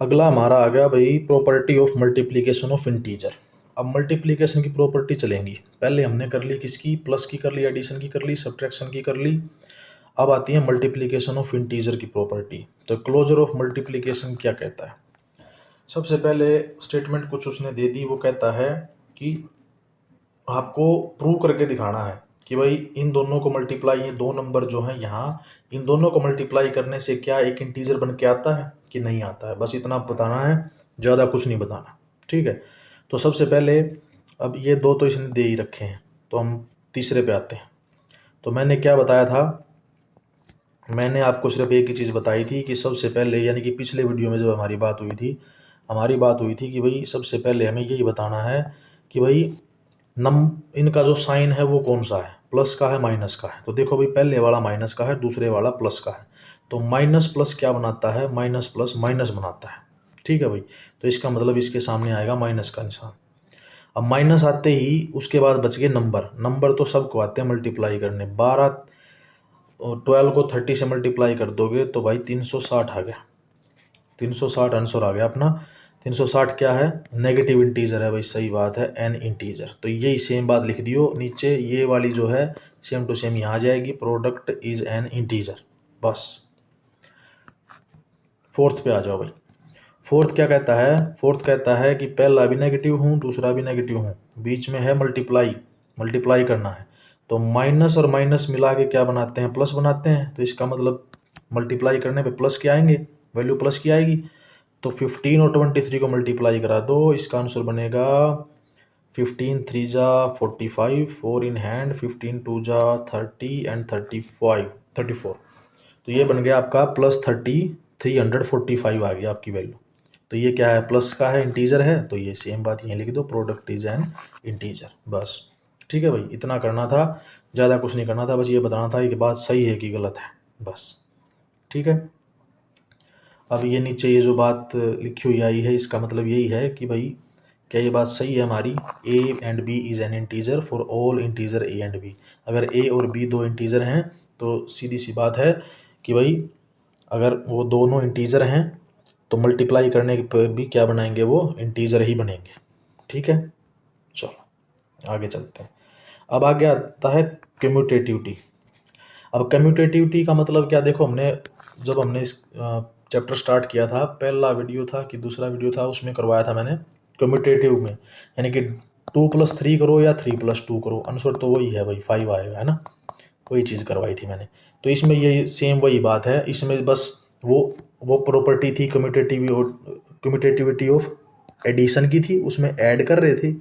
अगला हमारा आ गया भाई property of multiplication of integer. अब मल्टीप्लिकेशन की प्रॉपर्टी चलेंगी। पहले हमने कर ली किसकी, प्लस की कर ली, एडिशन की कर ली, सब्ट्रैक्शन की कर ली। अब आती है मल्टीप्लिकेशन ऑफ इंटीजर की प्रॉपर्टी। तो क्लोजर ऑफ मल्टीप्लिकेशन क्या कहता है? सबसे पहले स्टेटमेंट कुछ उसने दे दी, वो कहता है कि आपको प्रूव करके दिखाना है कि भाई इन दोनों को मल्टीप्लाई, ये दो नंबर जो हैं यहाँ, इन दोनों को मल्टीप्लाई करने से क्या एक इंटीजर बन के आता है कि नहीं आता है, बस इतना बताना है, ज़्यादा कुछ नहीं बताना। ठीक है, तो सबसे पहले अब ये दो तो इसने दे ही रखे हैं, तो हम तीसरे पे आते हैं। तो मैंने क्या बताया था, मैंने आपको सिर्फ एक ही चीज़ बताई थी कि सबसे पहले, यानी कि पिछले वीडियो में जब हमारी बात हुई थी कि भाई सबसे पहले हमें यही बताना है कि भाई इनका जो साइन है वो कौन सा है, प्लस का है माइनस का है। तो देखो भाई पहले वाला माइनस का है, दूसरे वाला प्लस का है। तो माइनस प्लस क्या बनाता है, माइनस प्लस माइनस बनाता है। ठीक है भाई, तो इसका मतलब इसके सामने आएगा माइनस का निशान। अब माइनस आते ही उसके बाद बच गए नंबर। नंबर तो सबको आते हैं मल्टीप्लाई करने। 12 और 12 को 30 से मल्टीप्लाई कर दोगे तो भाई 360 आ गया। 360 आंसर आ गया अपना। 360 क्या है, नेगेटिव इंटीजर है भाई, सही बात है, एन इंटीजर। तो यही सेम बात लिख दियो नीचे, ये वाली जो है सेम टू सेम यहाँ आ जाएगी, प्रोडक्ट इज एन इंटीजर। बस फोर्थ पे आ जाओ भाई। फोर्थ क्या कहता है, फोर्थ कहता है कि पहला भी नेगेटिव हूँ, दूसरा भी नेगेटिव हूँ, बीच में है मल्टीप्लाई, मल्टीप्लाई करना है। तो माइनस और माइनस मिला के क्या बनाते हैं, प्लस बनाते हैं। तो इसका मतलब मल्टीप्लाई करने पे प्लस क्या आएंगे, वैल्यू प्लस की आएगी। तो 15 और 23 को मल्टीप्लाई करा दो, इसका आंसर बनेगा 15 3 जा 45, 4 इन हैंड, 15 2 जा 30 एंड 35 34। तो ये बन गया आपका प्लस 345 आ गया आपकी वैल्यू। तो ये क्या है, प्लस का है, इंटीजर है, तो ये सेम बात यहीं लिख दो, प्रोडक्ट इज एन इंटीजर। बस ठीक है भाई, इतना करना था, ज़्यादा कुछ नहीं करना था, बस ये बताना था कि बात सही है कि गलत है, बस। ठीक है, अब ये नीचे ये जो बात लिखी हुई आई है, इसका मतलब यही है कि भाई क्या ये बात सही है हमारी, A and B is an integer for all integer A and B. अगर ए और बी दो इंटीजर हैं तो सीधी सी बात है कि भाई अगर वो दोनों इंटीजर हैं तो मल्टीप्लाई करने पर भी क्या बनाएंगे, वो इंटीजर ही बनेंगे। ठीक है, चलो आगे चलते हैं। अब आगे आता है कम्यूटेटिविटी। अब कम्यूटेटिविटी का मतलब क्या, देखो जब हमने इस चैप्टर स्टार्ट किया था, पहला वीडियो था कि दूसरा वीडियो था, उसमें करवाया था मैंने कम्यूटेटिव में, यानी कि 2+3 करो या 3+2 करो, आंसर तो वही है भाई, 5 आएगा, है ना। वही चीज़ करवाई थी मैंने। तो इसमें ये सेम वही बात है, इसमें बस वो प्रॉपर्टी थी कम्यूटेटिविटी ऑफ एडिशन की थी, उसमें ऐड कर रहे थे,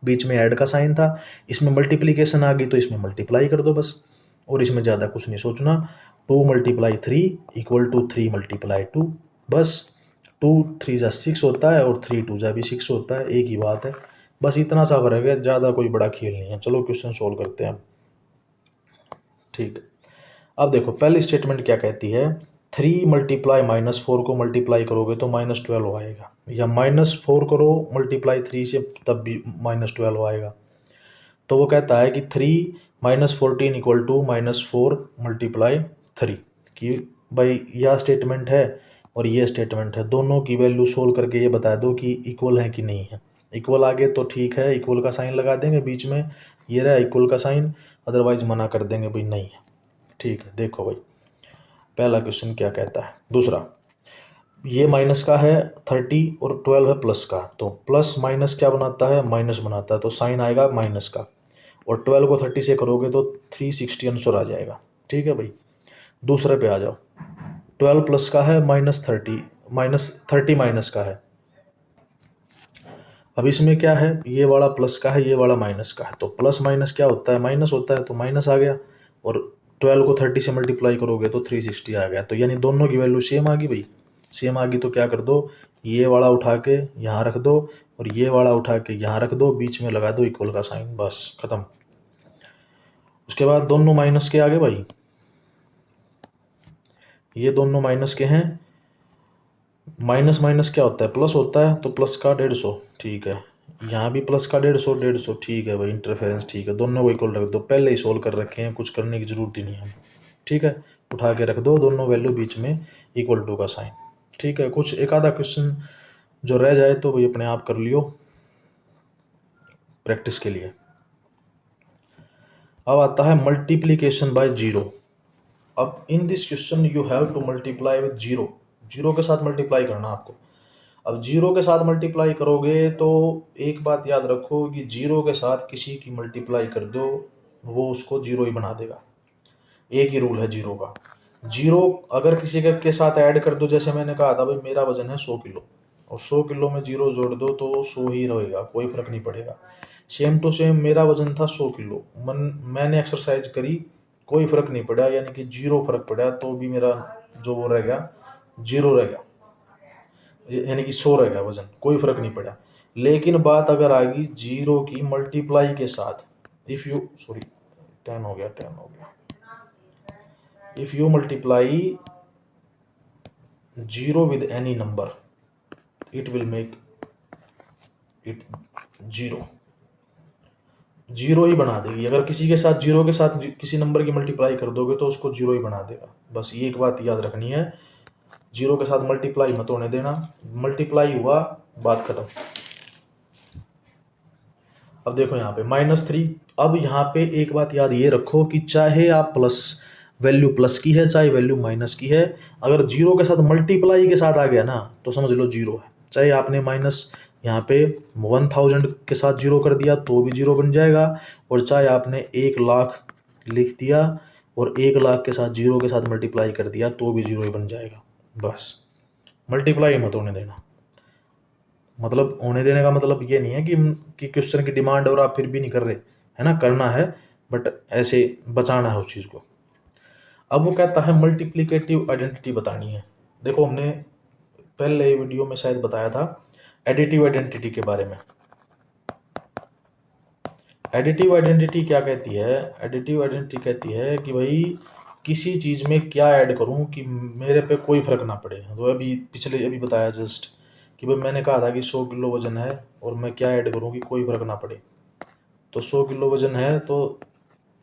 बीच में ऐड का साइन था। इसमें मल्टीप्लिकेशन आ गई तो इसमें मल्टीप्लाई कर दो बस, और इसमें ज़्यादा कुछ नहीं सोचना। 2 × 3 = 3 × 2, बस। 2 3 जा 6 होता है और 3 2 जा भी 6 होता है, एक ही बात है, बस इतना सा फर्क है, ज़्यादा कोई बड़ा खेल नहीं है। चलो क्वेश्चन सोल्व करते हैं। ठीक, अब देखो पहली स्टेटमेंट क्या कहती है, 3 मल्टीप्लाई -4 को मल्टीप्लाई करोगे तो -12 आएगा, या -4 करो मल्टीप्लाई 3 से तब भी -12 आएगा। तो वो कहता है कि 3 - 14 = -4 × 3, कि भाई यह स्टेटमेंट है और ये स्टेटमेंट है, दोनों की वैल्यू सोल्व करके ये बता दो कि इक्वल है कि नहीं है। इक्वल आ गए तो ठीक है, इक्वल का साइन लगा देंगे बीच में, ये रहा इक्वल का साइन, अदरवाइज मना कर देंगे भाई नहीं है। ठीक है, देखो भाई पहला क्वेश्चन क्या कहता है। दूसरा, ये माइनस का है 30 और 12 है प्लस का, तो प्लस माइनस क्या बनाता है, माइनस बनाता है, तो साइन आएगा माइनस का। और 12 को 30 से करोगे तो 360 आंसर आ जाएगा। ठीक है भाई, दूसरे पे आ जाओ। 12 प्लस का है -30, -30 माइनस का है। अब इसमें क्या है, ये वाला प्लस का है, ये वाला माइनस का है, तो प्लस माइनस क्या होता है, माइनस होता है, तो माइनस आ गया। और 12 को 30 से मल्टीप्लाई करोगे तो 360 आ गया। तो यानी दोनों की वैल्यू सेम आ गई भाई, सेम आ गई। तो क्या कर दो, ये वाला उठा के यहाँ रख दो और ये वाला उठा के यहाँ रख दो, बीच में लगा दो इक्वल का साइन, बस खत्म। उसके बाद दोनों माइनस के आगे भाई, ये दोनों माइनस के हैं, माइनस माइनस क्या होता है, प्लस होता है, तो प्लस का 150, ठीक है। यहाँ भी प्लस का 150, ठीक है भाई, इंटरफेरेंस ठीक है, दोनों को इक्वल रख दो, पहले ही सोल्व कर रखे हैं, कुछ करने की जरूरत ही नहीं है। ठीक है, उठा के रख दो दोनों वैल्यू बीच में इक्वल टू का साइन। ठीक है, कुछ एक आधा क्वेश्चन जो रह जाए तो भाई अपने आप कर लियो प्रैक्टिस के लिए। अब आता है मल्टीप्लीकेशन बाय जीरो। अब in this question you have to multiply with zero, zero के साथ मल्टीप्लाई करना आपको। अब जीरो के साथ मल्टीप्लाई करोगे तो एक बात याद रखो कि जीरो के साथ किसी की मल्टीप्लाई कर दो वो उसको जीरो ही बना देगा। एक ही रूल है जीरो का। जीरो अगर किसी के साथ ऐड कर दो, जैसे मैंने कहा था भाई मेरा वजन है 100 किलो और 100 किलो में जीरो जोड़ दो तो 100 ही रहेगा, कोई फर्क नहीं पड़ेगा। सेम टू सेम मेरा वजन था 100 किलो, मैंने एक्सरसाइज करी, कोई फर्क नहीं पड़ा, यानी कि जीरो फर्क पड़ा, तो भी मेरा जो वो रह गया जीरो रह गया, यानी कि 100 रह गया वजन, कोई फर्क नहीं पड़ा। लेकिन बात अगर आ गई जीरो की मल्टीप्लाई के साथ, इफ यू सॉरी 10 हो गया, 10 हो गया, if you multiply 0 with any number it will make it 0, zero ही बना देगी। अगर किसी के साथ जीरो के साथ किसी नंबर की मल्टीप्लाई कर दोगे तो उसको जीरो ही बना देगा। बस ये एक बात याद रखनी है, जीरो के साथ मल्टीप्लाई मत होने देना, मल्टीप्लाई हुआ बात खत्म। अब देखो यहाँ पे -3। अब यहाँ पे एक बात याद ये रखो कि चाहे आप प्लस वैल्यू प्लस की है चाहे वैल्यू माइनस की है, अगर जीरो के साथ मल्टीप्लाई के साथ आ गया ना तो समझ लो जीरो है। चाहे आपने माइनस यहाँ पे 1000 के साथ जीरो कर दिया तो भी जीरो बन जाएगा, और चाहे आपने 1,00,000 लिख दिया और 1,00,000 के साथ जीरो के साथ मल्टीप्लाई कर दिया तो भी जीरो ही बन जाएगा। बस मल्टीप्लाई मत होने देना। मतलब होने देने का मतलब ये नहीं है कि क्वेश्चन की डिमांड और आप फिर भी नहीं कर रहे, है ना, करना है, बट ऐसे बचाना है उस चीज़ को। अब वो कहता है मल्टीप्लिकेटिव आइडेंटिटी बतानी है। देखो हमने पहले वीडियो में शायद बताया था एडिटिव आइडेंटिटी के बारे में। एडिटिव आइडेंटिटी क्या कहती है? एडिटिव आइडेंटिटी कहती है कि भाई किसी चीज़ में क्या ऐड करूं कि मेरे पे कोई फर्क ना पड़े। तो अभी बताया जस्ट कि भाई मैंने कहा था कि 100 किलो वजन है और मैं क्या ऐड करूं कि कोई फर्क ना पड़े। तो 100 किलो वजन है तो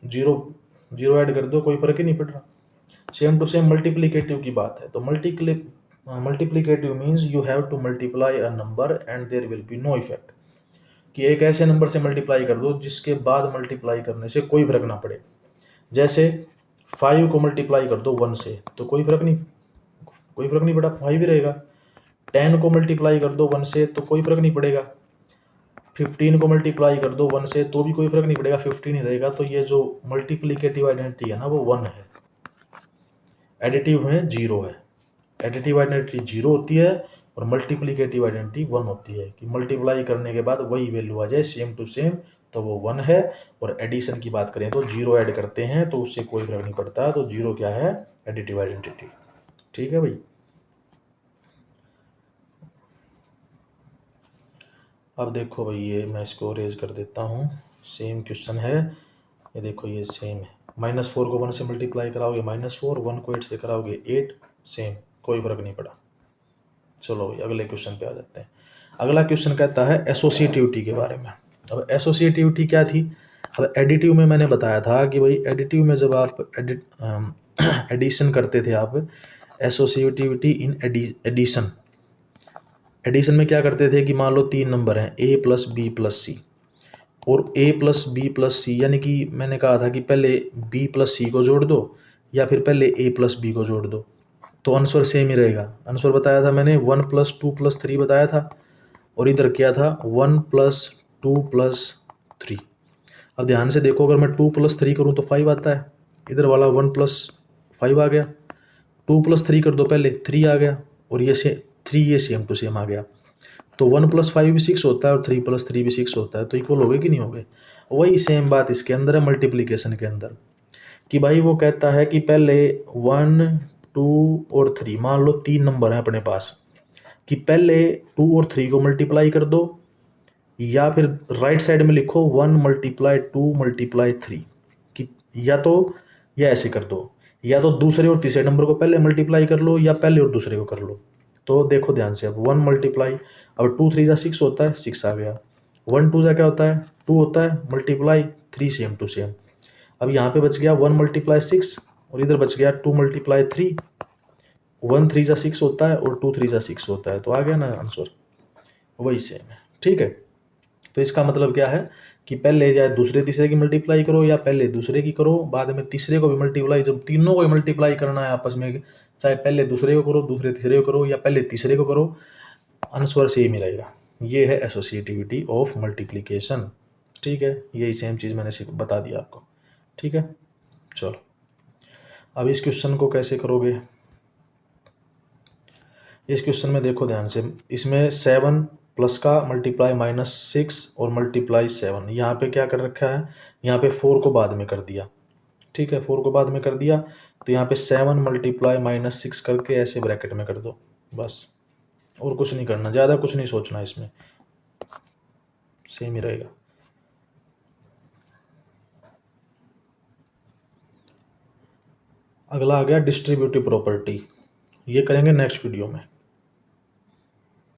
जीरो जीरो ऐड कर दो, कोई फर्क ही नहीं पड़ रहा। सेम टू सेम मल्टीप्लिकेटिव की बात है। तो multiplicative means you have to multiply a number and there will be no effect, कि एक ऐसे नंबर से मल्टीप्लाई कर दो जिसके बाद मल्टीप्लाई करने से कोई फर्क ना पड़े। जैसे 5 को मल्टीप्लाई कर दो 1 से तो कोई फर्क नहीं पड़ा, 5 ही रहेगा। 10 को मल्टीप्लाई कर दो 1 से तो कोई फर्क नहीं पड़ेगा। 15 को मल्टीप्लाई कर दो 1 से तो भी कोई फर्क नहीं पड़ेगा, 15 ही रहेगा। तो ये जो मल्टीप्लिकेटिव आइडेंटिटी है ना वो 1 है, एडिटिव में 0 है। एडिटिव आइडेंटिटी 0 होती है और मल्टीप्लिकेटिव आइडेंटिटी 1 होती है, कि मल्टीप्लाई करने के बाद वही वैल्यू आ जाए सेम टू सेम, तो वो 1 है। और एडिशन की बात करें तो 0 ऐड करते हैं तो उससे कोई फर्क नहीं पड़ता, तो 0 क्या है? Additive identity. ठीक है भाई। अब देखो भाई ये मैं इसको रेज कर देता हूँ, सेम क्वेश्चन है ये, देखो ये सेम है। -4 को 1 से मल्टीप्लाई कराओगे -4, 1 को 8 से कराओगे 8, सेम, कोई फर्क नहीं पड़ा। चलो भाई अगले क्वेश्चन पे आ जाते हैं। अगला क्वेश्चन कहता है एसोसिएटिविटी के बारे में। अब एसोसिएटिविटी क्या थी? अब एडिटिव में मैंने बताया था कि भाई एडिटिव में जब आप एडिशन करते थे आप, एसोसिएटिविटी इन एडिशन, एडिशन में क्या करते थे कि मान लो 3 नंबर हैं a + b + c, और a + b + c, यानी कि मैंने कहा था कि पहले b + c को जोड़ दो या फिर पहले a + b को जोड़ दो, तो आंसर सेम ही रहेगा। आंसर बताया था मैंने 1 + 2 + 3 बताया था, और इधर क्या था 1 + 2 + 3। अब ध्यान से देखो, अगर मैं 2 + 3 करूँ तो 5 आता है, इधर वाला 1 + 5 आ गया, 2 + 3 कर दो पहले 3 आ गया, और ये 3 ये सेम टू सेम आ गया। तो 1 + 5 भी 6 होता है और 3 + 3 भी 6 होता है, तो इक्वल हो गए कि नहीं हो गए? वही सेम बात इसके अंदर है मल्टीप्लिकेशन के अंदर, कि भाई वो कहता है कि पहले 1, 2 और 3, मान लो 3 नंबर हैं अपने पास, कि पहले 2 और 3 को मल्टीप्लाई कर दो, या फिर राइट साइड में लिखो 1 × 2 × 3, कि या ऐसे कर दो, या तो दूसरे और तीसरे नंबर को पहले मल्टीप्लाई कर लो या पहले और दूसरे को कर लो। तो देखो ध्यान से, अब 1 मल्टीप्लाई, अब 2 3 6 होता है, 6 आ गया। 1 2 क्या होता है? 2 होता है, मल्टीप्लाई 3 सेम टू सेम। अब यहाँ पे बच गया 1 × 6 और इधर बच गया 2 × 3, 1 3 जा 6 होता है और 2 3 जा 6 होता है, तो आ गया ना आंसर, वही सेम है। ठीक है, तो इसका मतलब क्या है कि पहले या दूसरे तीसरे की मल्टीप्लाई करो, या पहले दूसरे की करो, बाद में तीसरे को भी मल्टीप्लाई, जब तीनों को मल्टीप्लाई करना है आपस में, चाहे पहले दूसरे को करो, दूसरे तीसरे को करो, या पहले तीसरे को करो, आंसर सेम ही रहेगा। ये है एसोसिएटिविटी ऑफ मल्टीप्लिकेशन। ठीक है, यही सेम चीज़ मैंने बता दिया आपको। ठीक है, चलो अब इस क्वेश्चन को कैसे करोगे। इस क्वेश्चन में देखो ध्यान से, इसमें 7 प्लस का मल्टीप्लाई -6 और मल्टीप्लाई 7, यहाँ पे क्या कर रखा है, यहाँ पे 4 को बाद में कर दिया। ठीक है, 4 को बाद में कर दिया, तो यहाँ पे 7 मल्टीप्लाई -6 करके ऐसे ब्रैकेट में कर दो बस, और कुछ नहीं करना, ज़्यादा कुछ नहीं सोचना, इसमें सेम ही रहेगा। अगला आ गया डिस्ट्रीब्यूटिव प्रॉपर्टी, ये करेंगे नेक्स्ट वीडियो में।